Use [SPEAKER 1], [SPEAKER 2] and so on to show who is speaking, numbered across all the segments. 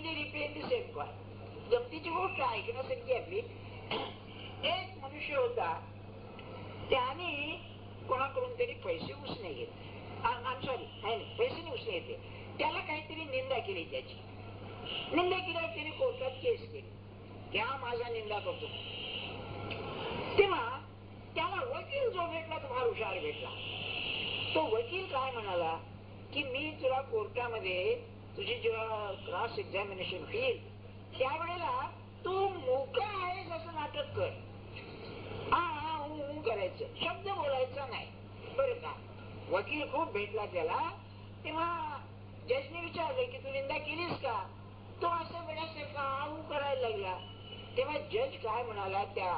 [SPEAKER 1] म्हणजे ripen the same coin. गमतीची गोष्ट ऐकण्यासारखी आपली. एक मनुष्य होता, त्याने कोणाकडून तरी पैसे उसने घेतले. सॉरी, पैसे नाही उसने घेतले. त्याला काहीतरी निंदा केली, त्याची निंदा केल्यावर त्याने कोर्टात केस केली की हा माझा निंदा करतो. तेव्हा त्याला वकील जो भेटला तो फार हुशार भेटला. तो वकील काय म्हणाला की मी तुला कोर्टामध्ये तुझी जेव्हा क्रॉस एक्झामिनेशन होईल त्यावेळेला तू मोकळा आहेस असं नाटक कर. हा करायचं, शब्द बोलायचा नाही, बरं का. वकील खूप भेटला त्याला. तेव्हा जजने विचारलं की तू निंदा केलीस का? तो असं वेळासारखा आऊ करायला लागला. तेव्हा जज काय म्हणाला त्या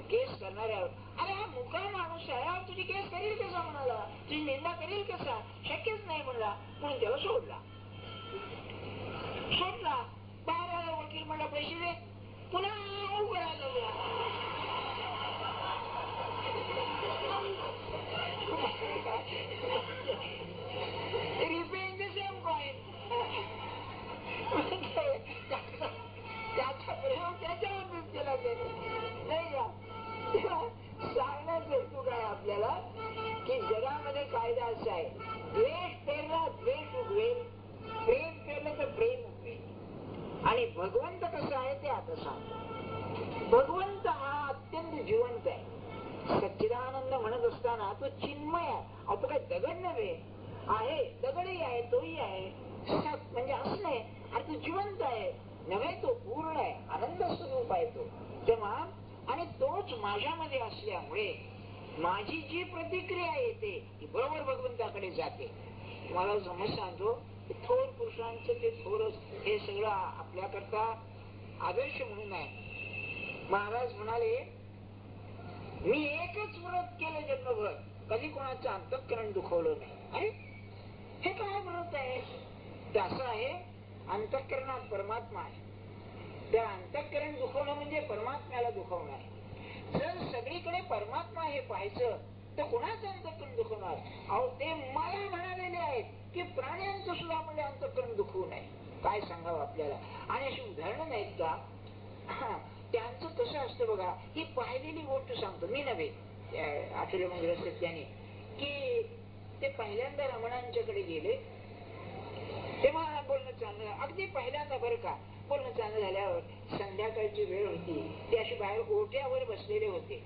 [SPEAKER 1] केस करणाऱ्यावर, अरे हा मोकळा माणूस आहे, हा तुझी केस करील कसा? म्हणाला, तुझी निंदा करील कसा? शक्यच नाही म्हणला. म्हणून त्याला सोडला. बाहेर आला. वकील म्हणला पैसे दे. पुन्हा आऊ करायला लागला. Repaying the same coin. त्याचा प्रयोग त्याच्यावरच केला त्याने, नाही का? सांगण्याचा हेतू काय आपल्याला की जगामध्ये कायदा असा आहे, द्वेष पेरला द्वेष उगवेल, प्रेम पेरलं तर प्रेम उगवेल. आणि भगवंत कसं आहे ते आता सांगतो. भगवंत हा अत्यंत जिवंत आहे. सच्चिदानंद म्हणत असताना तो चिन्मय आहे. अहो काय दगड नव्हे, आहे, दगडही आहे, तोही आहे, म्हणजे असं नाही. आणि तो जिवंत आहे नव्हे, तो पूर्ण आहे, आनंद स्वरूप आहे तो. तेव्हा आणि तोच माझ्यामध्ये असल्यामुळे माझी जी प्रतिक्रिया येते ती बरोबर भगवंताकडे जाते. तुम्हाला समज सांगतो, थोर पुरुषांचं ते थोरच हे सगळं आपल्याकरता आदर्श म्हणून आहे. महाराज म्हणाले, मी एकच व्रत केलं जन्मभर, कधी कोणाचं अंतःकरण दुखवलं नाही. हे काय व्रत आहे? ते असं आहे, अंतःकरणात परमात्मा आहे. त्या अंतःकरण दुखवणं म्हणजे परमात्म्याला दुखवणं आहे. जर सगळीकडे परमात्मा हे पाहायचं तर कोणाचं अंतःकरण दुखवणार? अहो ते मला म्हणालेले आहेत की प्राण्यांचं सुद्धा म्हणजे अंतःकरण दुखवू नये. काय सांगावं आपल्याला? आणि अशी उदाहरणं नाहीत का? त्यांचं कसं असतं बघा. ही पाहिलेली गोष्ट सांगतो, मी नव्हे, आठवले मंगळ सत्याने, की ते पहिल्यांदा रमणांच्याकडे गेले. तेव्हा बोलणं चाललं, अगदी पहिल्यांदा बरं का. बोलणं चाललं झाल्यावर संध्याकाळची वेळ होती. ते अशी बाहेर ओट्यावर बसलेले होते.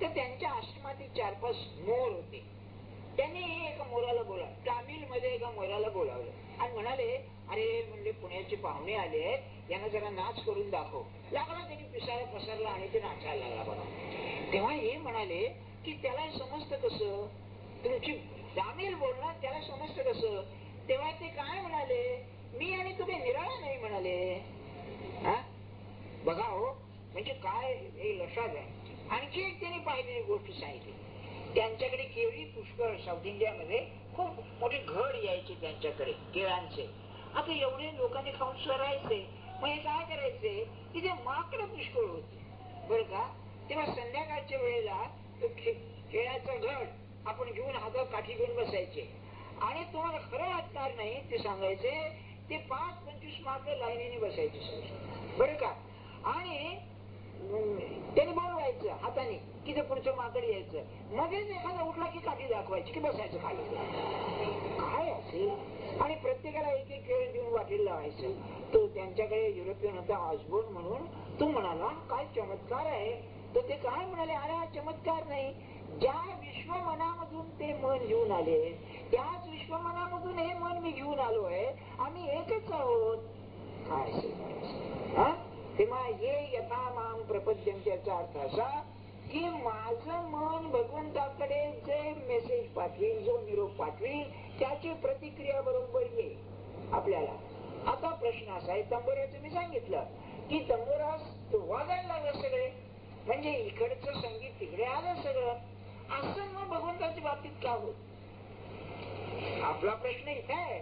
[SPEAKER 1] तर त्यांच्या आश्रमातील 4-5 मोर होते. त्यांनी एका मोराला बोला, तामिळ मध्ये एका मोराला बोलावलं आणि म्हणाले, अरे म्हणले पुण्याचे पाहुणे आले आहेत, यांना जरा नाच करून दाखव. लागला त्यांनी पिसारा पसरला आणि ते नाचायला लागला बघा. तेव्हा हे म्हणाले की त्याला समजतं कसं? तुमची तामिळ बोलणं त्याला समजतं कसं? तेव्हा ते काय म्हणाले, मी आणि तुम्ही निराळा नाही म्हणाले. बघा हो, म्हणजे काय हे लक्षात आहे. आणखी एक त्यांनी पाहिलेली गोष्ट सांगितली. त्यांच्याकडे केळी पुष्कळ, साऊथ इंडियामध्ये खूप मोठे घड यायचे त्यांच्याकडे केळांचे. आता एवढे लोकांनी खाऊन सरायचे, मग हे काय करायचे, तिथे माकडं पुष्कळ होते बरं का. तेव्हा संध्याकाळच्या वेळेला केळाचा घड आपण घेऊन हातात काठी घेऊन बसायचे आणि तुम्हाला खरं वाटणार नाही ते सांगायचे, ते 5-25 माकडं लाईनीने बसायचे बरं का. आणि त्याने बोलवायचं हाताने की ते पुढचं माकड यायचं. मध्येच एखादा उठला की काठी दाखवायची की बसायचं खाली. काय असेल? आणि प्रत्येकाला एक एक केळ देऊन वाटेल लावायचं. तो त्यांच्याकडे युरोपियन होता ऑसबोर्न म्हणून. तो म्हणाला काय चमत्कार आहे. तर ते काय म्हणाले, अरे हा चमत्कार नाही, ज्या विश्वमनामधून ते मन घेऊन आले त्याच विश्वमनामधून हे मन मी घेऊन आलोय. आम्ही एकच आहोत. काय असेल? तेव्हा ये यथा माम प्रपद्यंते याचा अर्थ असा की माझं मन भगवंताकडे जे मेसेज पाठवील, जो निरोप पाठवील त्याची प्रतिक्रिया बरोबर येईल आपल्याला. आता प्रश्न असा आहे, तंबोऱ्याचं मी सांगितलं की तंबोरा वाजायला लागलं सगळे, म्हणजे इकडचं संगीत तिकडे आलं सगळं. असं मग भगवंताच्या बाबतीत का होत? आपला प्रश्न इथे आहे.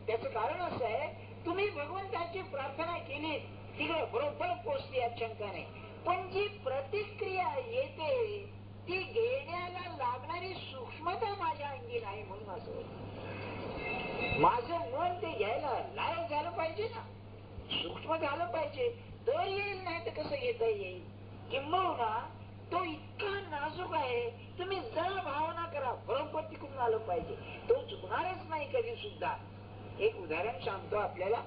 [SPEAKER 1] त्याचं कारण असं आहे, तुम्ही भगवंताची प्रार्थना केली तिकडे बरोबर पोचली यात शंका नाही, पण जी प्रतिक्रिया येते ती घेण्याला लागणारी सूक्ष्मता माझ्या अंगी नाही. म्हणून असं माझं मन ते घ्यायला लायक झालं पाहिजे ना. सूक्ष्म झालं पाहिजे तर येईल, नाही तर कसं घेता येईल. किंबहुना तो इतका नाजूक आहे, तुम्ही जरा भावना करा, बरोबर तिकडून आलं पाहिजे. तो चुकणारच नाही कधी सुद्धा. एक उदाहरण सांगतो आपल्याला.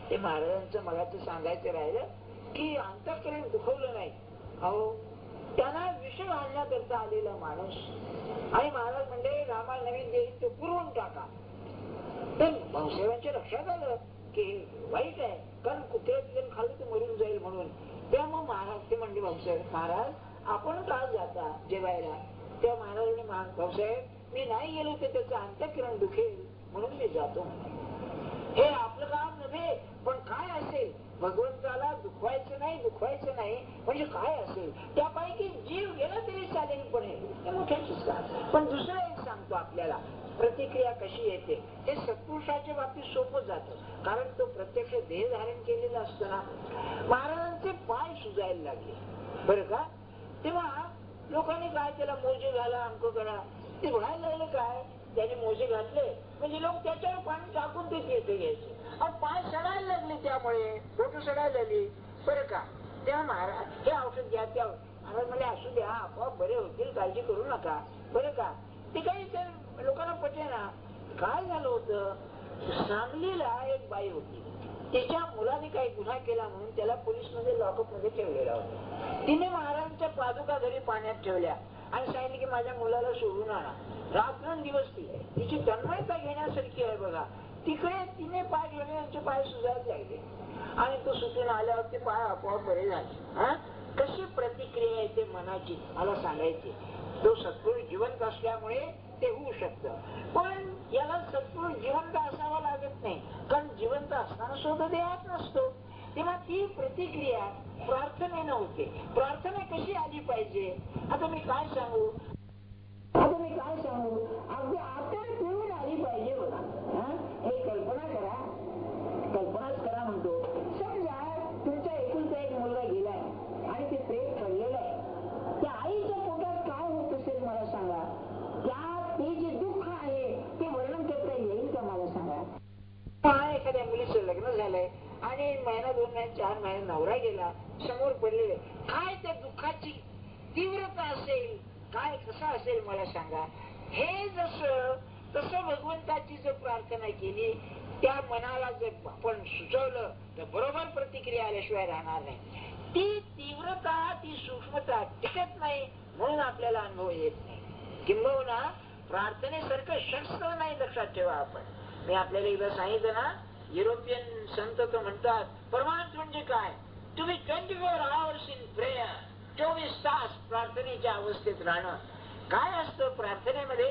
[SPEAKER 1] ते महाराजांचं मगाचं सांगायचं राहिलं की अंतःकरण दुखवलं नाही. अहो त्यांना विषय आणण्याकरता आलेला माणूस, आणि महाराज म्हणजे रामाला नवीन देईल तो पुरवून टाका. तर भाऊसाहेबांच्या लक्षात आलं की वाईट आहे, कारण कुत्र्यात खाली तर मरून जाईल म्हणून. त्यामुळे महाराज ते म्हणजे भाऊसाहेब महाराज आपण का जाता जेवायला. त्या महाराजांनी भाऊसाहेब मी नाही गेलो तर त्याचं अंतःकरण दुखेल म्हणून मी जातो. हे आपलं काम नव्हे, पण काय असेल भगवंताला दुखवायचं नाही म्हणजे काय असेल त्यापैकी जीव गेला तरी चालेल, पण हे मोठ्याचीच का. पण दुसरं एक सांगतो आपल्याला, प्रतिक्रिया कशी येते हे सत्पुरुषाच्या बाबतीत सोपं जातं, कारण तो प्रत्यक्ष देह धारण केलेला असतो ना. महाराजांचे पाय सुजायला लागले बरं का. तेव्हा लोकांनी काय त्याला मोजे घाला अंक करा, ते म्हणायला लागले काय त्याने मोजे घातले म्हणजे लोक त्याच्यावर पाणी टाकून ते तीर्थ घ्यायचे, आणि पाय सडायला लागले, त्यामुळे बोट सडायला लागली बरं का. तेव्हा महाराज हे औषध घ्या, त्या महाराज म्हणजे असू द्या आपोआप बरे होतील, काळजी करू नका बरं का. ते काही लोकांना पटे ना. काय झालं होतं, सांगलीला एक बाई होती, तिच्या मुलाने काही गुन्हा केला म्हणून त्याला पोलीस मध्ये लॉकअप मध्ये ठेवलेला होता. तिने महाराजांच्या पादुका घरी पाण्यात ठेवल्या आणि सांगितले की माझ्या मुलाला सोडून आणा. रात्रंदिवस तिची तन्मयता घेण्यासारखी आहे बघा. तिकडे तिने पाय घेणे, त्यांचे पाय सुजायला लागले, आणि तो सुटून आल्यावर ते पाय आपोआप बरे झाले. कशी प्रतिक्रिया येते मनाची मला सांगायची. तो सत्पुरुष जिवंत असल्यामुळे ते होऊ शकतं, पण याला सत्पुरुष जिवंत असावा लागत नाही, कारण जिवंत असताना सुद्धा देहात नसतो. तेव्हा ती प्रतिक्रिया प्रार्थनेनं होते. प्रार्थना कशी आली पाहिजे, आता मी काय सांगू अगदी आता पिऊन आली पाहिजे बघा. हे कल्पनाच करा म्हणतो. समजा तुमचा एकुलता एक मुलगा गेलाय आणि ते प्रेत पडलेलं आहे, त्या आईच्या पोटात काय होत असेल मला सांगा. ते जे दुःख आहे ते वर्णन करता येईल का मला सांगा. एखाद्या मुलीचं लग्न झालंय आणि महिना 2 महिने 4 महिने नवरा गेला, समोर पडलेले, काय त्या दुःखाची तीव्रता असेल, काय कसं असेल मला सांगा. हे तसं भगवंताची जर प्रार्थना केली, त्या मनाला जर आपण सुचवलं तर बरोबर प्रतिक्रिया आल्याशिवाय राहणार नाही. ती तीव्रता, ती सूक्ष्मता टिकत नाही, म्हणून आपल्याला अनुभव येत नाही. किंबहुना प्रार्थनेसारखं शस्त्र नाही, लक्षात ठेवा. आपण मी आपल्याला एकदा सांगितलं ना, युरोपियन संत तर म्हणतात परमार्थ म्हणजे काय, तुम्ही 24 hours इन प्रेयर, 24 तास प्रार्थनेच्या अवस्थेत राहणं. काय असतं प्रार्थनेमध्ये,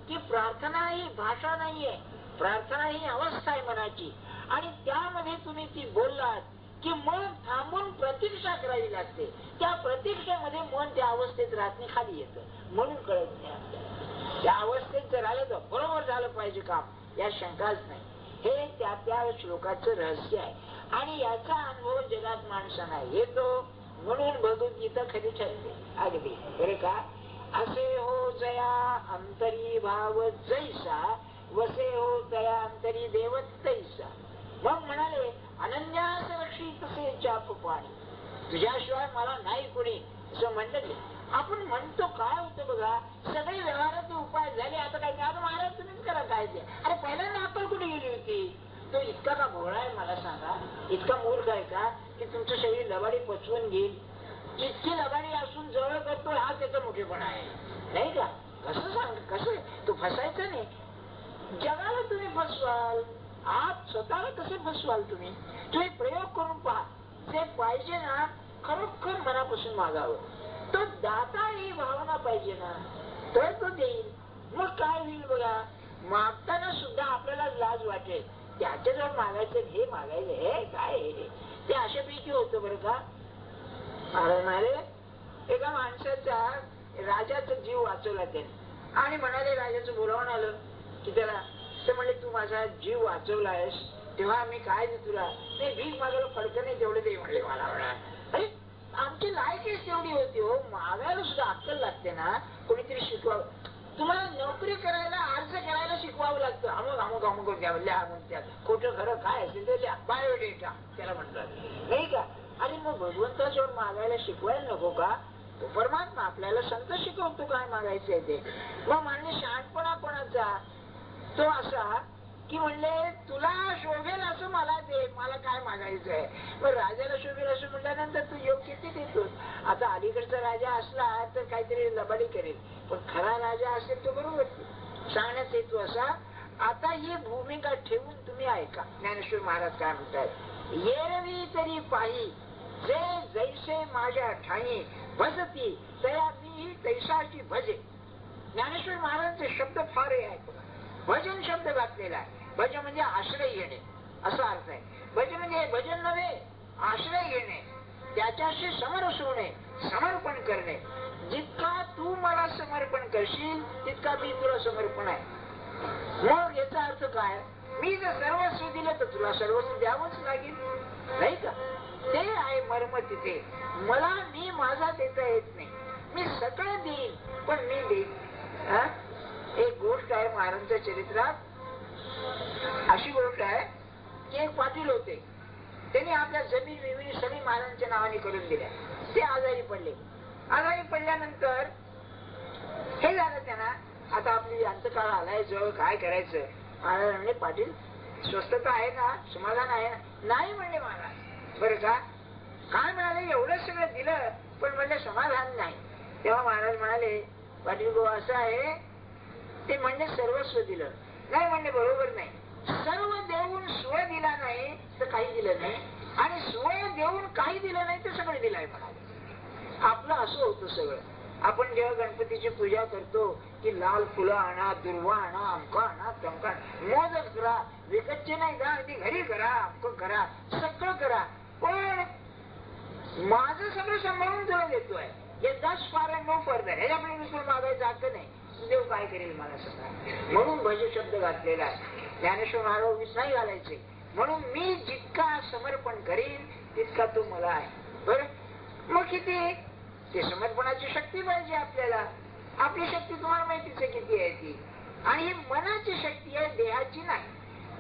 [SPEAKER 1] की प्रार्थना ही भाषा नाहीये, प्रार्थना ही अवस्था आहे मनाची, आणि त्यामध्ये तुम्ही ती बोललात की मन थांबून प्रतीक्षा करावी लागते. त्या प्रतीक्षेमध्ये मन त्या अवस्थेत राहत नाही, खाली येतं, म्हणून कळत नाही आपल्याला. त्या अवस्थेत जर आलं तर बरोबर झालं पाहिजे काम, या शंकाच नाही. हे त्या श्लोकाचं रहस्य आहे, आणि याचा अनुभव जगात माणसांना येतो, म्हणून भगवद्गीता खरी ठरते अगदी बरं का. असे हो जया अंतरी भाव जैसा, वसे हो तया अंतरी देव तैसा. मग म्हणाले अनन्यास रक्षी तसे चाप पाणी, तुझ्याशिवाय मला नाही कोणी, असं म्हणलं की आपण म्हणतो. काय होतं बघा, सगळे व्यवहाराचे उपाय झाले, आता काय आता महाराज तुम्हीच करा काय ते. अरे पहिल्यांदा आपण कुठे गेली होती. तो इतका का भोळा आहे मला सांगा, इतका मूर्ख आहे का की तुमचं शरीर लबाडी पचवून घेईल. इतकी लबाडी असून जवळ करतो, हा त्याचा मोठेपणा आहे नाही का. कसं सांग, कसं तो फसायचं नाही. जगाला तुम्ही फसवाल, आज स्वतःला कसे फसवाल तुम्ही. तुम्ही प्रयोग करून पहा, जे पाहिजे ना खरोखर मनापासून मागावं. तो दाता ही भावना पाहिजे ना, तर तो देईल. मग काय होईल बघा, मागताना सुद्धा आपल्याला लाज वाटेल, त्याच्याजवळ मागायचं, हे मागायचं, हे काय ते अशापैकी होतं बरं का. म्हणाले एका माणसाचा राजाचा जीव वाचवला त्याने, आणि म्हणाले राजाचं बोलावून आलं की त्याला, ते म्हणले तू माझा जीव वाचवला आहेस, तेव्हा मी काय दे तुला. नाही भीक मागायला फडकं नाही तेवढे दे म्हणले मला. अरे आमची लायकीच तेवढी होती हो, मागायला सुद्धा अक्कल लागते ना, कोणीतरी शिकवावं. तुम्हाला नोकरी करायला अर्ज करायला शिकवावं लागतं. अमुक अमुक अमुक द्यावं, लिहा म्हणतात. खोटं खरं काय असेल ते लिहा, बायोडेटा त्याला म्हणतात, नाही का? आणि मग भगवंताजवळ मागायला शिकवायला नको का? तो परमात्मा आपल्याला संत शिकवतो काय मागायचंय ते. मग म्हणले शहाणपणा कोणाचा? तो असा की म्हणले तुला शोभेल असं मला दे, मला काय मागायचंय. मग राजाला शोभेल असं म्हटल्यानंतर तू योग्य किती देतोस. आता अलीकडचा राजा असला तर काहीतरी लबाडी करेल, पण खरा राजा असेल तो बरोबर सांगण्याचा हेतू असा. आता ही भूमिका ठेवून तुम्ही ऐका ज्ञानेश्वर महाराज काय म्हणतात. येरवी तरी पाही जे जैसे माझ्या ठाई भजती तया मी तैसाची भजे. ज्ञानेश्वर महाराजांचे शब्द फार आहे. भजन शब्द घातलेला आहे. भजन म्हणजे आश्रय घेणे असा अर्थ आहे. भजन म्हणजे भजन नव्हे, आश्रय घेणे, त्याच्याशी समरस होणे, समर्पण करणे. जितका तू मला समर्पण करशील तितका मी तुला समर्पण आहे. मग याचा अर्थ काय? मी जर सर्वस्व दिलं तर तुला सर्वस्व द्यावंच लागेल, नाही का? ते आहे मर्म तिथे. मला मी माझा देता येत नाही. मी सगळं देईन पण मी देईन. एक गोष्ट आहे महाराजांच्या चरित्रात, अशी गोष्ट आहे की एक पाटील होते. त्यांनी आपल्या जमीन विमीन सगळी महाराजांच्या नावाने करून दिल्या. ते आजारी पडले. आजारी पडल्यानंतर हे झालं त्यांना, आता आपली अंतकाळ आलाय जवळ, काय करायचं? महाराज म्हणले पाटील स्वस्तता आहे ना, समाधान आहे ना? नाही म्हणले महाराज. बरं का? काय म्हणाले? एवढं सगळं दिलं पण म्हणले समाधान नाही. तेव्हा महाराज म्हणाले पाटील गो असं आहे, ते म्हणले सर्वस्व दिलं नाही. म्हणले बरोबर नाही. सर्व देऊन स्व दिला नाही तर काही दिलं नाही, आणि स्व देऊन काही दिलं नाही तर सगळं दिलंय म्हणाले. आपलं असं होतं सगळं. आपण जेव्हा गणपतीची पूजा करतो की लाल फुलं आणा, दुर्वा आणा, अमका आणा, तमका, मोदक करा, विकतचे नाही का, ती घरी करा, अमक करा, सगळं करा, पण माझं सगळं सांभाळून तुला देतोय. हे 10 फार नो फर्दर, हे आपण विसरून मागायचं हक्क नाही. देव काय करेल मला सगळं. म्हणून भज शब्द घातलेला आहे. ज्ञानेश्वर महाराज वीस नाही घालायचे. म्हणून मी जितका समर्पण करीन तितका तो मला आहे. बरं, मग किती? ते समर्पणाची शक्ती पाहिजे आपल्याला. आपली शक्ती तुम्हाला माहितीच आहे किती आहे ती. आणि ही मनाची शक्ती आहे, देहाची नाही.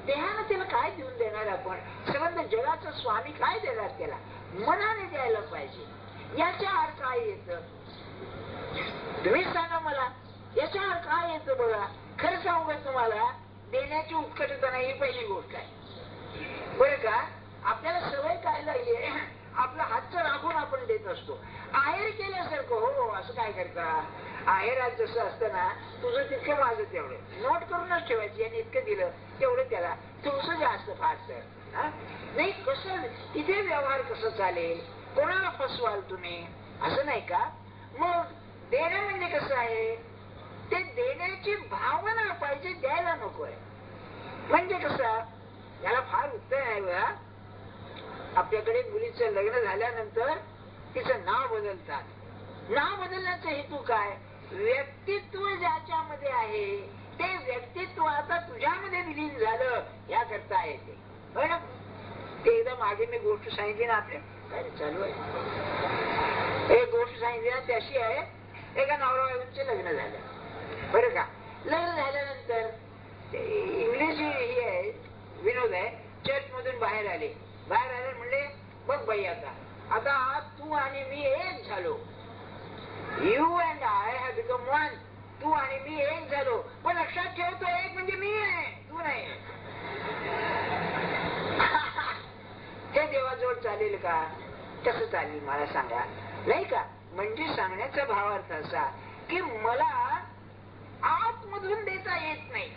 [SPEAKER 1] देहानं त्याला काय देऊन देणार आपण? संबंध जगाचा स्वामी काय देणार त्याला? मनाने द्यायला पाहिजे. याच्या अर्थ काय येतं तुम्हीच सांगा मला. याच्या अर्थ काय येतं बघा. खरं सांगू का तुम्हाला, देण्याची उत्कटता नाही ही पहिली गोष्ट आहे. बरं का? आपल्याला सवय काय लागली, आपला हातचं राखून आपण देत असतो. आहेर केल्यासारखं. हो, असं काय करता? आहेरात जसं असतं ना, तुझं तितकं माझं तेवढं, नोट करूनच ठेवायची. आणि इतकं दिलं तेवढं त्याला, तुमचं जास्त फारसं नाही. कसं तिथे व्यवहार कसं चालेल? कोणाला फसवाल तुम्ही? असं नाही का? मग देणं म्हणजे कसं आहे? ते देण्याची भावना पाहिजे, द्यायला नकोय. म्हणजे कसं? याला फार उत्तर आहे बघा. आपल्याकडे मुलीचं लग्न झाल्यानंतर तिचं नाव बदलतात. नाव बदलण्याचा हेतू काय? व्यक्तित्व ज्याच्यामध्ये आहे ते व्यक्तित्व आता तुझ्यामध्ये विलीन झालं याकरता आहे ते. बरं, ते एकदा मागे मी गोष्ट सांगितली ना, आपल्या काय चालू आहे, एक गोष्ट सांगितली ना, ती अशी आहे. एका नवरा बायकोचं लग्न झालं. बरं का? लग्न झाल्यानंतर इंग्लिश ही आहे, विनोद आहे. चर्च मधून बाहेर आले. बाहेर आले म्हणले बघ बाई, आता तू आणि मी एक झालो. You and I have become one. तू आणि मी एक झालो. पण लक्षात ठेवतो, एक म्हणजे मी आहे, तू नाही. हे देवाजवळ चालेल का? कसं चालेल मला सांगा, नाही का? म्हणजे सांगण्याचा भावार्थ असा की मला आतमधून देता येत नाही.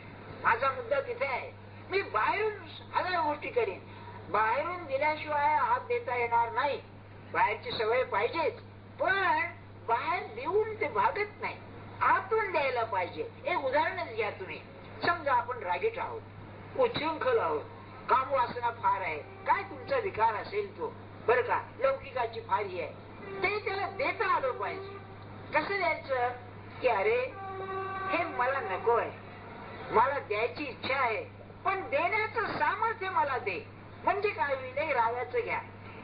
[SPEAKER 1] माझा मुद्दा तिथे आहे. मी बाहेरून 1000 गोष्टी करीन, बाहेरून दिल्याशिवाय आत देता येणार नाही. बाहेरची सवय पाहिजेच, पण बाहेर देऊन ते भागत नाही. आतून द्यायला पाहिजे. एक उदाहरणच घ्या तुम्ही. समजा आपण रागीट आहोत, उच्छृंखल आहोत, कामवासना फार आहे, काय तुमचा विकार असेल तो, बरं का, लौकिकाची फारी आहे, ते त्याला देता आलं पाहिजे. कसं द्यायचं की अरे हे मला नको आहे, मला द्यायची इच्छा आहे, पण देण्याचं सामर्थ्य मला दे. म्हणजे काय होईल? रागाचं घ्या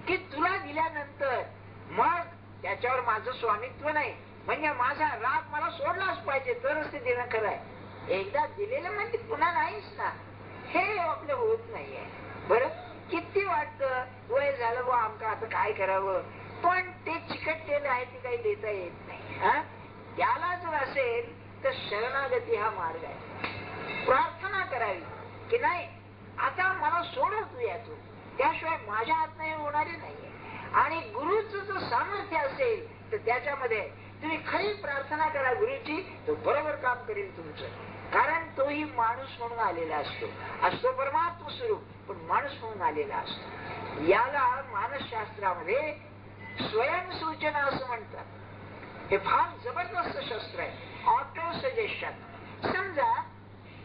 [SPEAKER 1] की तुला दिल्यानंतर मग त्याच्यावर माझं स्वामित्व नाही, म्हणजे माझा राग मला सोडलाच पाहिजे तरच ते देणं खरं आहे. एकदा दिलेलं म्हणजे पुन्हा नाहीच ना, हे आपलं होत नाहीये. बरं, किती वाटतं वय झालं बा आमका आता काय करावं, पण ते चिकटलेलं आहे ते काही देता येत नाही. त्याला जर असेल तर शरणागती हा मार्ग आहे. प्रार्थना करावी की नाही आता मला सोडव तू यातून, त्याशिवाय माझ्या हात नाही होणारे नाहीये. आणि गुरुचं जर सामर्थ्य असेल तर त्याच्यामध्ये तुम्ही खरी प्रार्थना करा गुरुची, तो बरोबर काम करेल तुमचं. कारण तोही माणूस म्हणून आलेला असतो परमात्मा स्वरूप, पण माणूस म्हणून आलेला असतो. याला मानसशास्त्रामध्ये स्वयंसूचना असं म्हणतात. हे फार जबरदस्त शस्त्र आहे. Auto suggestion. समजा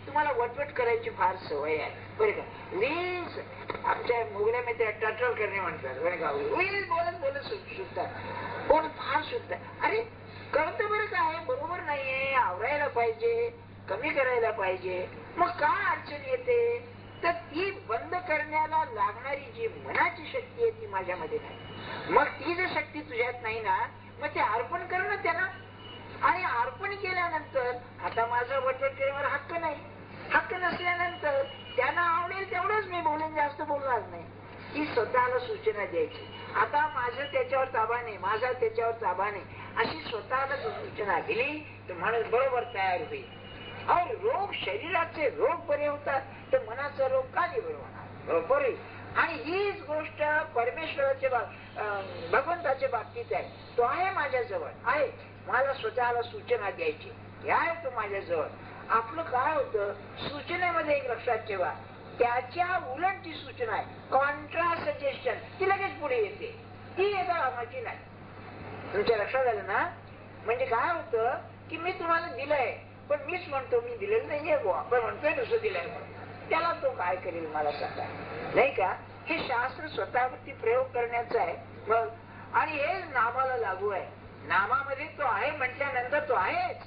[SPEAKER 1] तुम्हाला वटवट करायची फार सवय आहे बरं का, वीज आमच्या मुघल्यामध्ये टटल करणे म्हणतात बरं का, वीज बोलत बोलत सुटतात, कोण फार सुटतात. अरे कळतं बरं काय बरोबर नाहीये, आवरायला पाहिजे, कमी करायला पाहिजे. मग काय अडचण येते तर ती बंद करण्याला लागणारी जी मनाची शक्ती आहे ती माझ्यामध्ये नाही. मग ती जर शक्ती तुझ्यात नाही ना, मग ते अर्पण कर ना त्यांना. आणि अर्पण केल्यानंतर आता माझा वटवट केल्यावर हक्क नाही, हक्क नसल्यानंतर त्यांना आवडेल तेवढंच मी बोलून, जास्त बोलणार नाही. ही स्वतःला सूचना द्यायची, आता माझं त्याच्यावर ताबा नाही, माझा त्याच्यावर ताबा नाही, अशी स्वतःला सूचना दिली तर माणूस बरोबर तयार होईल. और रोग शरीराचे रोग बरे होतात तर मनाचा रोग का नाही बरे होणार, बरोबर. आणि हीच गोष्ट परमेश्वराच्या भगवंताच्या बाबतीत आहे. तो आहे माझ्याजवळ आहे, मला स्वतःला सूचना द्यायची, आहे तो माझ्याजवळ. आपलं काय होतं सूचनेमध्ये एक लक्षात ठेवा, त्याच्या उलटची सूचना आहे कॉन्ट्रा सजेशन, ती लगेच पुढे येते, ती येता कामाची नाही. तुमच्या लक्षात आलं ना. म्हणजे काय होतं की मी तुम्हाला दिलंय पण मीच म्हणतो मी दिलेलं नाहीये बुवा, पण म्हणतोय दुसरं दिलंय म्हणून, त्याला तो काय करेल मला सांगा, नाही का. हे शास्त्र स्वतःवरती प्रयोग करण्याचं आहे. मग आणि हे नामाला लागू आहे. नामामध्ये तो आहे म्हटल्यानंतर तो आहेच,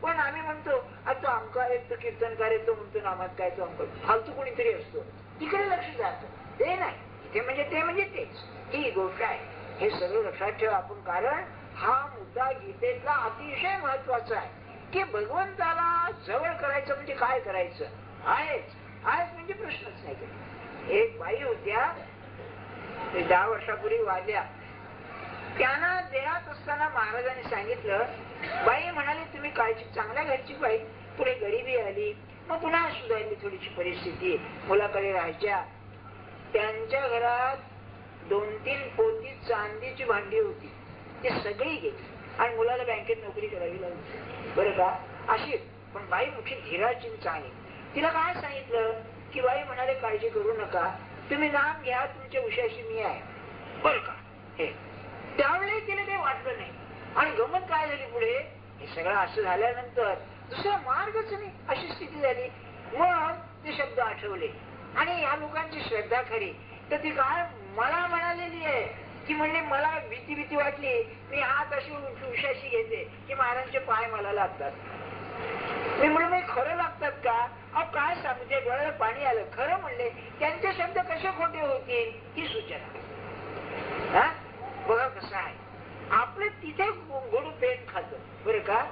[SPEAKER 1] पण आम्ही म्हणतो तो अमका आहे, तो कीर्तनकार आहे, तो म्हणतो नामात काय, तो अमका फालतू कोणीतरी असतो, तिकडे लक्ष जातं. ते नाही, ते म्हणजे तेच, ही गोष्ट आहे. हे सगळं लक्षात ठेवा आपण. कारण हा मुद्दा गीतेतला अतिशय महत्वाचा आहे की भगवंताला जवळ करायचं म्हणजे काय करायचं, आहेच म्हणजे प्रश्नच नाही. एक बाई होत्या 10 वर्षापूर्वी वाढल्या, त्यांना देहात असताना महाराजांनी सांगितलं, बाई म्हणाली तुम्ही काळजी, चांगल्या घरची बाई, पुढे गरिबी आली, मग पुन्हा सुधारली थोडीशी परिस्थिती, मुलाकडे राहायच्या. त्यांच्या घरात 2-3 पोती चांदीची भांडी होती, ती सगळी गेली आणि मुलाला बँकेत नोकरी करावी लागली बरं का. अशी पण बाई मुख्य धीराची चांगली. तिला काय सांगितलं की बाई म्हणाले काळजी करू नका, तुम्ही नाम घ्या, तुमच्या उशाशी मी आहे बरं का. हे त्यावेळी तिला काही वाटलं नाही. आणि गमत काय झाली पुढे, हे सगळं असं झाल्यानंतर दुसरा मार्गच नाही अशी स्थिती झाली. मग ते शब्द आठवले आणि या लोकांची श्रद्धा खरी तर ती काय मला म्हणालेली आहे की म्हणजे मला भीती वाटली, मी हात अशी उशाशी घेते की महाराजांचे पाय मला लागतात. मी म्हणून खरं लागतात का, अहो काय सांगू, ते डोळ्याला पाणी आलं. खरं म्हणले त्यांचे शब्द कसे खोटे होतील ही सूचना. बघा कसं आहे आपलं तिथे गोडू पेन खात बरं का.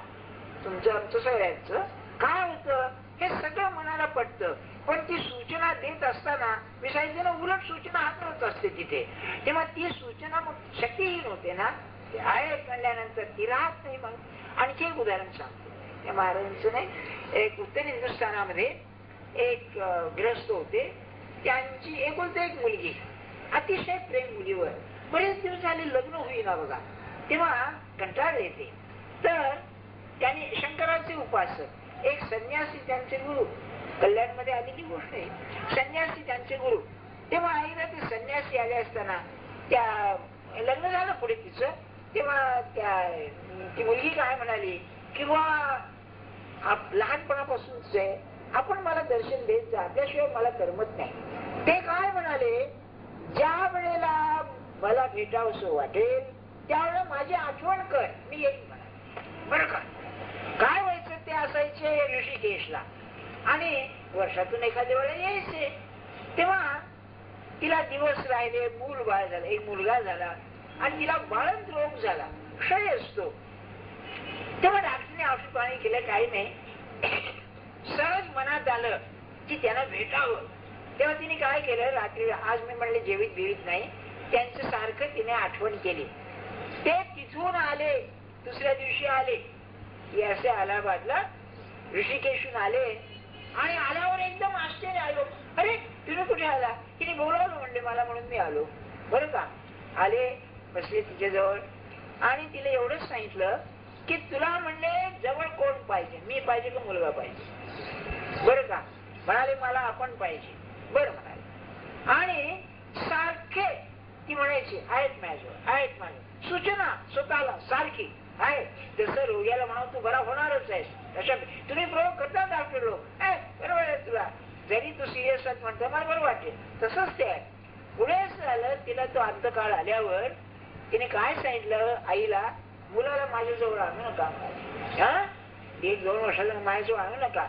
[SPEAKER 1] तुमचं आमचं सगळ्यांचं काय होतं हे सगळं मनाला पटतं, पण ती सूचना देत असताना मी सांगितलं ना उलट सूचना हातवत असते तिथे, तेव्हा ती सूचना मग शक्तीहीन होते ना. ते आहे म्हणल्यानंतर ती राहत नाही. मग आणखी एक उदाहरण सांगतो त्या महाराजांचं नाही. एक उत्तर हिंदुस्थानामध्ये एक ग्रस्त होते, त्यांची एकुलती एक मुलगी, अतिशय प्रेम मुलीवर, बरेच दिवस झाले लग्न होईना बघा. तेव्हा कंटाळ येते, तर त्यांनी शंकराचे उपासक एक संन्यासी त्यांचे गुरु, कल्याण मध्ये आलेली गोष्ट आहे, संन्यासी त्यांचे गुरु. तेव्हा आईला ते संन्यासी आले असताना त्या लग्न झालं पुढे तिचं, तेव्हा ती मुलगी काय म्हणाली किंवा लहानपणापासूनच आहे, आपण मला दर्शन देत जा, त्याशिवाय मला करमत नाही. ते काय म्हणाले, ज्या वेळेला मला भेटावंसं वाटेल त्यावेळेला माझी आठवण कर, मी येईन म्हणा बरं का. काय व्हायचं ते असायचे ऋषिकेशला आणि वर्षातून एखाद्या वेळेला यायचे. तेव्हा तिला दिवस राहिले, मूल बाळ झालं, एक मुलगा झाला आणि तिला बाळंत रोग झाला, क्षय असतो. तेव्हा डॉक्टरने औषध पाणी केलं, काही नाही. सहज मनात आलं की त्यांना भेटावं. तेव्हा तिने काय केलं, रात्री आज मी म्हणले जेवीत बिवीत नाही, त्यांचं सारखं तिने आठवण केली. ते तिथून आले, दुसऱ्या दिवशी आले की असे अलाहाबादला ऋषिकेशून आले. आणि आल्यावर एकदम आश्चर्य आलो, अरे तुम्ही कुठे आला? तिने बोलावलं म्हणले मला, म्हणून मी आलो. बरं का, आले, बसले तिच्याजवळ आणि तिला एवढंच सांगितलं की तुला म्हणले जवळ कोण पाहिजे, मी पाहिजे का मुलगा पाहिजे? बरं का, म्हणाले मला आपण पाहिजे. बरं म्हणाले. आणि सारखे ती म्हणायची आहेत माझ्याजवळ, आहेत माझ्या सूचना स्वतःला सारखी आहे. जसं रोग्याला म्हणा तू बरा होणारच आहेस, तशा तुम्ही प्रयोग करता डॉक्टर लोक, बरोबर आहे तुला, जरी तू सिरियस म्हणतो मला बरं वाटेल, तसंच ते आहे. पुढे झालं, तिला तो अंतकाळ आल्यावर तिने काय सांगितलं आईला, मुलाला माझ्याजवळ आणू नका. 1-2 वर्षाला माझ्याजवळ आणू नका.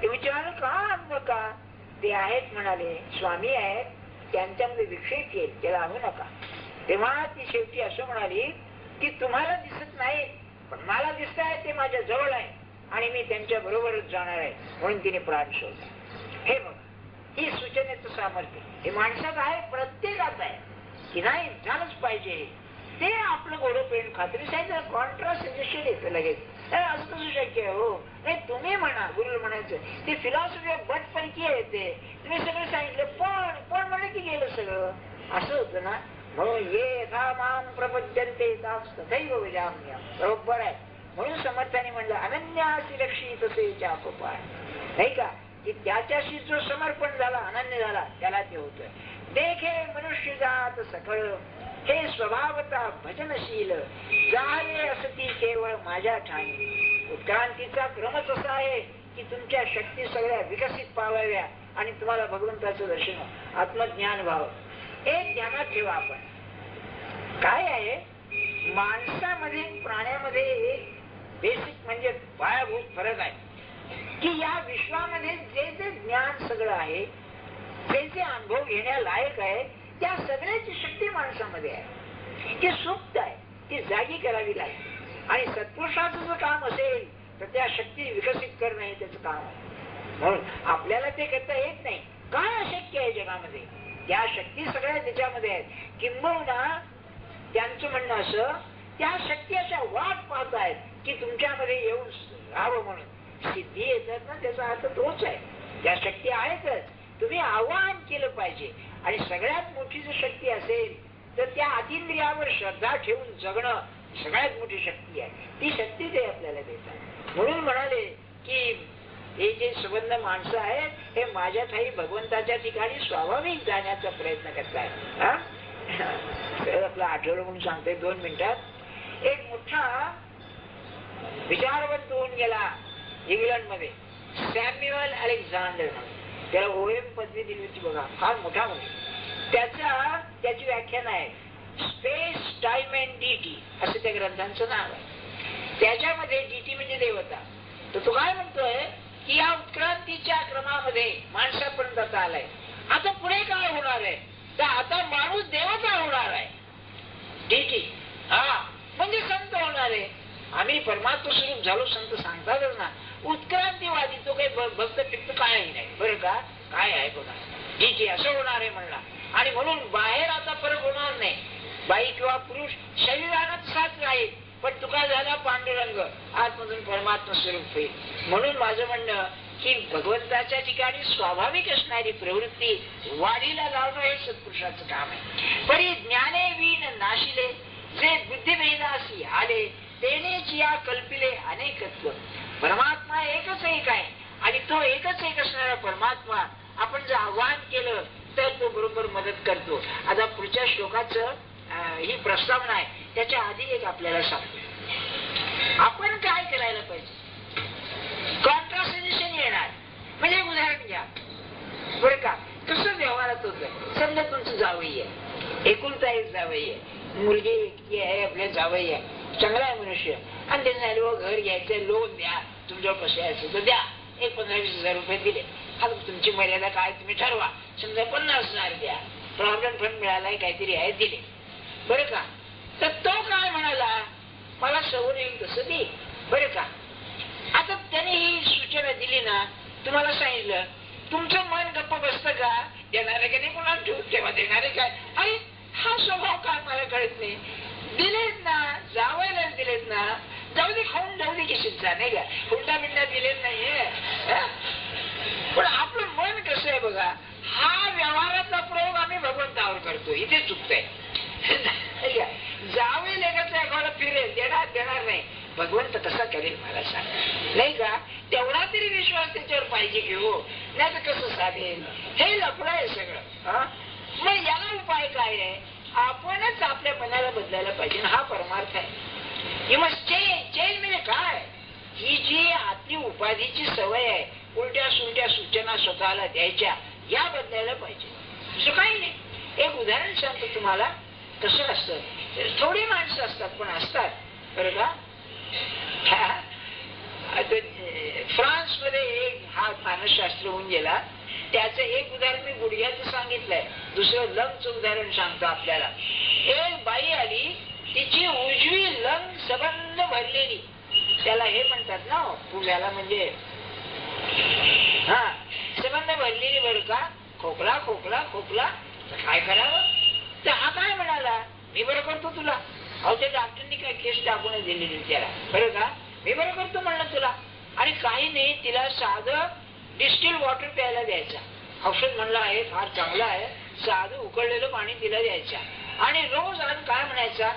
[SPEAKER 1] ते विचारलं का आणू नका? ते आहेत म्हणाले, स्वामी आहेत, त्यांच्यामध्ये विक्षेप येईल, त्याला आणू नका. तेव्हा ती शेवटी असं म्हणाली की तुम्हाला दिसत नाही पण मला दिसत आहे, ते माझ्या जवळ आहे आणि मी त्यांच्या बरोबरच जाणार आहे, म्हणून तिने प्राण सोडला. हे बघ, ही सूचनेचं सामर्थ्य हे माणसात आहे, प्रत्येकात आहे की नाही झालंच पाहिजे. ते आपलं घोडं पेन खात्री सांगितलं, कॉन्ट्रास्ट सजेशन येतं लगेच, असं कसं शक्य आहे? हो नाही, तुम्ही म्हणा, गुरु म्हणायचं ते फिलॉसॉफी ऑफ बट पैकी येते. तुम्ही सगळं सांगितलं पण म्हणलं की गेलं सगळं, असं होतं ना. म्हणून ये यथा माम प्रपद्यन्ते तथैव विजाम्यहम्, बरोबर आहे. म्हणून समर्थाने म्हणलं अनन्यासी रक्षित तसे चाकोपाय, नाही का, की त्याच्याशी जो समर्पण झाला, अनन्य झाला, त्याला ते होतं. देखे मनुष्य जात सकळ, हे स्वभावता भजनशील, जाणे असती केवळ माझ्या ठाणी. उत्क्रांतीचा क्रमच असा आहे की तुमच्या शक्ती सगळ्या विकसित पावाव्या आणि तुम्हाला भगवंताचं दर्शन, आत्मज्ञान व्हावं. एक ध्यानात ठेवा, आपण काय आहे, माणसामध्ये प्राण्यामध्ये एक बेसिक म्हणजे पायाभूत फरक आहे की या विश्वामध्ये जे जे ज्ञान सगळं आहे, जे जे अनुभव घेण्यालायक आहे, त्या सगळ्याची शक्ती माणसामध्ये आहे. ती सुप्त आहे, ती जागी करावी लागते. आणि सत्पुरुषाचं जर काम असेल तर त्या शक्ती विकसित करणं हे त्याचं काम आहे. म्हणून आपल्याला ते करता येत नाही. काय अशक्य आहे जगामध्ये? त्या शक्ती सगळ्या त्याच्यामध्ये आहेत. किंबहुना त्यांचं म्हणणं असं, त्या शक्ती अशा वाट पाहत आहेत की तुमच्यामध्ये येऊन राहावं म्हणून. सिद्धी येतात ना, त्याचा अर्थ तोच आहे. त्या शक्ती आहेतच, तुम्ही आवाहन केलं पाहिजे. आणि सगळ्यात मोठी जर शक्ती असेल तर त्या अतिंद्रियावर श्रद्धा ठेवून जगणं सगळ्यात मोठी शक्ती आहे. ती शक्ती ते आपल्याला देतात. म्हणून म्हणाले की हे जे संबंध माणसं आहेत, हे माझ्या ठाई भगवंताच्या ठिकाणी स्वाभाविक जाण्याचा प्रयत्न करतायत. आपला आठवडा म्हणून सांगते 2 मिनिटात. एक मोठा विचारवंत होऊन गेला इंग्लंडमध्ये, सॅम्युअल अलेक्झांडर, त्याला OM पदवी दिली होती बघा, फार मोठा म्हणजे. त्याची व्याख्यान आहे स्पेस टाइम अँड डीटी, असं त्या ग्रंथांचं नाव आहे. त्याच्यामध्ये डीटी म्हणजे देवता. तर तो काय म्हणतोय की या उत्क्रांतीच्या क्रमामध्ये माणसापर्यंत आता आलाय, आता पुढे काय होणार आहे, तर आता माणूस देवता होणार आहे. डीटी म्हणजे संत होणार आहे. आम्ही परमात्मा स्वरूप झालो, संत सांगतातच ना. उत्क्रांतीवादी तो काही भक्त फिक्त काही नाही, बरं का, काय आहे बघा, डीटी असं होणार आहे म्हणला. आणि म्हणून बाहेर आता फरक होणार नाही, बाई किंवा पुरुष शरीरात साथ राहील, पण तुका झाला पांडुरंग, आतमधून परमात्मा स्वरूप होईल. म्हणून माझं म्हणणं की भगवंताच्या ठिकाणी स्वाभाविक असणारी प्रवृत्ती वाढीला लावणं हे सत्पुरुषाचं काम आहे. परी ज्ञाने वीण नाशिले, जे बुद्धिभेदासी आले, तेनेच या कल्पिले अनेकत्व. परमात्मा एकच एक आहे आणि तो एकच एक असणारा परमात्मा आपण जर आवाहन केलं तर तो बरोबर मदत करतो. आता पुढच्या श्लोकाचं ही प्रस्तावना आहे, त्याच्या आधी एक आपल्याला सांगतो आपण काय करायला पाहिजे. कॉन्ट्रासजेशन येणार म्हणजे उदाहरण घ्या बरं का, कसं व्यवहारात होतं. समजा तुमचं जावई आहे, एकुलता एक जावई आहे, मुलगी एकटी आहे, आपल्या जावई आहे, चांगला आहे मनुष्य, आणि त्याने घर घ्यायचं, लोन द्या, तुमच्यावर पैसे असेल तर द्या, 15-20 हजार रुपये दिले. आता तुमची मर्यादा काय तुम्ही ठरवा, समजा 50,000 द्या, प्रॉव्हिडंट फंड मिळालाय काहीतरी आहे, दिले, बरं का. तर तो काय म्हणाला, मला सवय येईल तसं दे, बरं का. आता त्याने ही सूचना दिली ना, तुम्हाला सांगितलं, तुमचं मन गप्प बसतं का? देणारे का नाही कोणाला ठेवू, तेव्हा देणारे काय, अरे हा स्वभाव काय मला कळत नाही. दिलेत ना, जावायलाच दिलेत ना, जाऊ दे, खाऊन जाऊ दे किशीचा, नाही का, उलटा बिंडा दिलेत नाहीये. पण आपलं मन कसं आहे बघा, हा व्यवहाराचा प्रयोग आम्ही भगवंतावर करतो, इथे चुकतंय. जावे लेखाचा एखादा फिरेल, देणार नाही, भगवंत कसा करेल मला सांग, नाही का. तेवढा तरी विश्वास त्याच्यावर पाहिजे की हो, नाही तर कसं साधेल. हे लफडं आहे सगळं. मग याला उपाय काय आहे? आपणच आपल्या मनाला बदलायला पाहिजे, हा परमार्थ आहे. You must change. चेंज म्हणजे काय? ही जी आपली उपाधीची सवय आहे, उलट्या सुलट्या सूचना स्वतःला द्यायच्या, या बदलायला पाहिजे, दुसरं काही नाही. एक उदाहरण सांगतो तुम्हाला. कसं असतं, थोडी माणसं असतात पण असतात बरं का. फ्रान्स मध्ये एक हा मानसशास्त्र होऊन गेला, त्याचं एक उदाहरण मी गुडघ्याचं सांगितलंय, दुसरं लंगचं उदाहरण सांगतो आपल्याला. एक बाई आली, तिची उजवी लंग सबंध भरलेली, त्याला हे म्हणतात ना पुण्याला, म्हणजे हा सबंध भरलेली बरं का. खोकला खोकला खोकला, काय करावं? तर हा काय म्हणाला, मी बरं करतो तुला. अहो त्या डॉक्टरनी काय केस टाकून दिलेली त्याला, बरं का, मी बरं करतो म्हणलं तुला. आणि काही नाही, तिला साधं डिस्टिल वॉटर प्यायला द्यायचा. औषध म्हणलं आहे, फार चांगलं आहे, साधं उकळलेलं पाणी तिला द्यायचं. आणि रोज आणि काय म्हणायचा,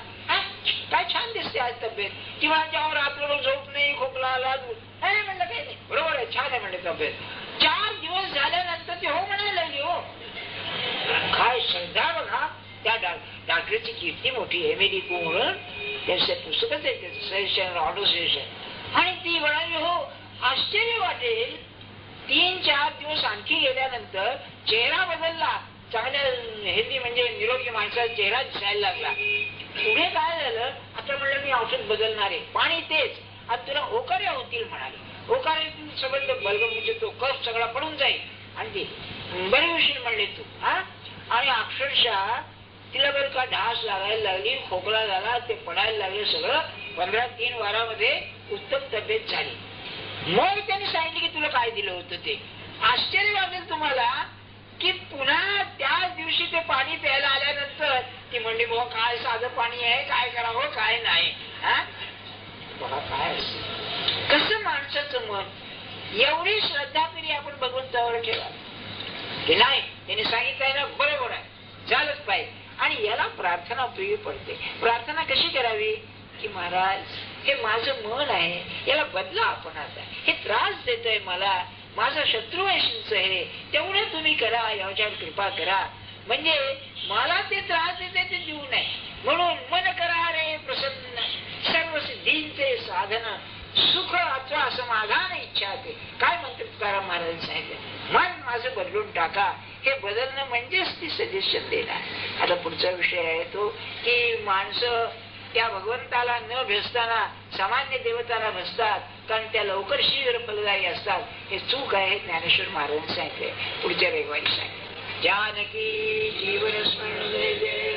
[SPEAKER 1] काय छान दिसते आज तब्येत. किंवा त्यावर आपल्याला झोप नाही, खोकला आला, नाही म्हणलं काही नाही, बरोबर आहे, छान आहे म्हणलं तब्येत. 4 दिवस झाल्यानंतर ती हो म्हणायला लागली. हो काय श्रद्धा बघा, त्या डॉक्टरची कीर्ती मोठी आहे, मेडिको म्हणून त्यांचं पुस्तकच आहे त्याचं, सजेशन ऑटो सजेशन. आणि ती म्हणाली हो आश्चर्य वाटेल, 3-4 दिवस आणखी गेल्यानंतर चेहरा बदलला, चांगल्या हेल्दी म्हणजे निरोगी माणसाचा चेहरा दिसायला लागला. पुढे काय झालं, आता म्हणलं मी औषध बदलणार आहे, पाणी तेच, आता तुला ओकाऱ्या होतील म्हणाले. ओकाऱ्यातील संबंध बलगम म्हणजे तो कफ सगळा पडून जाईल आणि ते बरे होशील म्हणले तू. आणि अक्षरशः तिला बरं का ढास लागायला लागली, खोकला झाला, ते पडायला लागले सगळं. 15-3 वारामध्ये उत्तम तब्येत झाली. मग त्यांनी सांगितलं की तुला काय दिलं होतं ते. आश्चर्य वाटेल तुम्हाला की पुन्हा त्याच दिवशी ते पाणी प्यायला आल्यानंतर ती म्हणली बघा काय साधं पाणी आहे, काय करावं काय नाही. बघा काय कसं माणसाचं मन. एवढी श्रद्धा तरी आपण भगवंतावर ठेवा की नाही, त्याने सांगितलंय ना, बरोबर आहे, झालंच पाहिजे. आणि याला प्रार्थना उपयोगी पडते. प्रार्थना कशी करावी की महाराज हे माझं मन आहे, याला बदला आपण. आता हे त्रास देतोय मला, माझा शत्रू आहे हे, तेवढं तुम्ही करा, याच्यावर कृपा करा, म्हणजे मला ते त्रास देते ते देऊ नये. म्हणून मन करा रे प्रसन्न, सर्व सिद्धींचे साधन, सुख अथवा समाधान इच्छा ते. काय म्हणतात तुकाराम महाराज सांगितलं, मन माझं बदलून टाका. हे बदलणं म्हणजेच ती सजेशन देणार. आता पुढचा विषय आहे तो की माणसं त्या भगवंताला न भेसताना सामान्य देवताला भसतात, कारण त्या लवकर शीघ्र फलदायी असतात. हे चूक आहे, ज्ञानेश्वर महाराज सांगितले. पुढच्या रविवारी सांगितले. जानकी जीवन स्मरण जय जय.